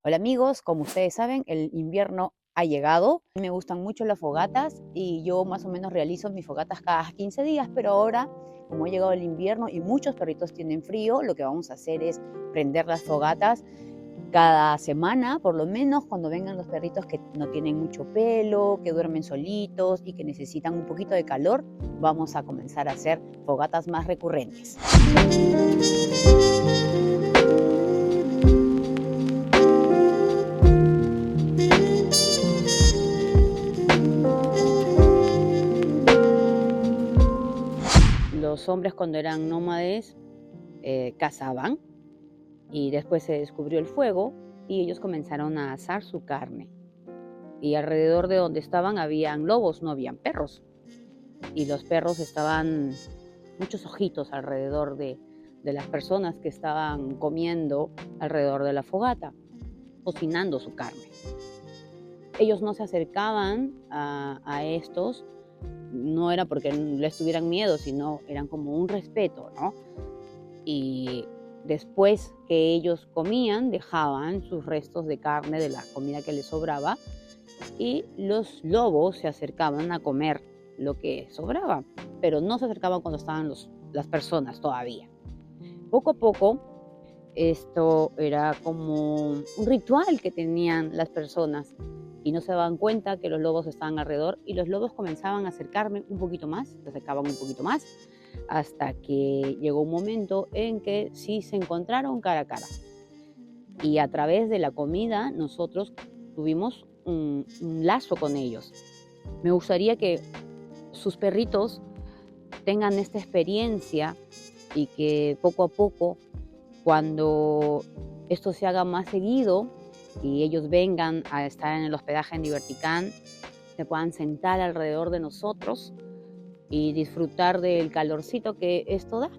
Hola amigos, como ustedes saben, el invierno ha llegado. Me gustan mucho las fogatas y yo más o menos realizo mis fogatas cada 15 días, pero ahora, como ha llegado el invierno y muchos perritos tienen frío, lo que vamos a hacer es prender las fogatas cada semana, por lo menos cuando vengan los perritos que no tienen mucho pelo, que duermen solitos y que necesitan un poquito de calor, vamos a comenzar a hacer fogatas más recurrentes. Los hombres cuando eran nómades cazaban y después se descubrió el fuego y ellos comenzaron a asar su carne. Y alrededor de donde estaban habían lobos, no habían perros. Y los perros estaban muchos ojitos alrededor de las personas que estaban comiendo alrededor de la fogata, cocinando su carne. Ellos no se acercaban a estos, no era porque les tuvieran miedo, sino eran como un respeto, ¿no? Y después que ellos comían, dejaban sus restos de carne de la comida que les sobraba y los lobos se acercaban a comer lo que sobraba, pero no se acercaban cuando estaban las personas todavía. Poco a poco, esto era como un ritual que tenían las personas y no se daban cuenta que los lobos estaban alrededor y los lobos comenzaban a acercarme un poquito más, se acercaban un poquito más, hasta que llegó un momento en que sí se encontraron cara a cara. Y a través de la comida nosotros tuvimos un lazo con ellos. Me gustaría que sus perritos tengan esta experiencia y que poco a poco, cuando esto se haga más seguido y ellos vengan a estar en el hospedaje en Diverticán, se puedan sentar alrededor de nosotros y disfrutar del calorcito que esto da.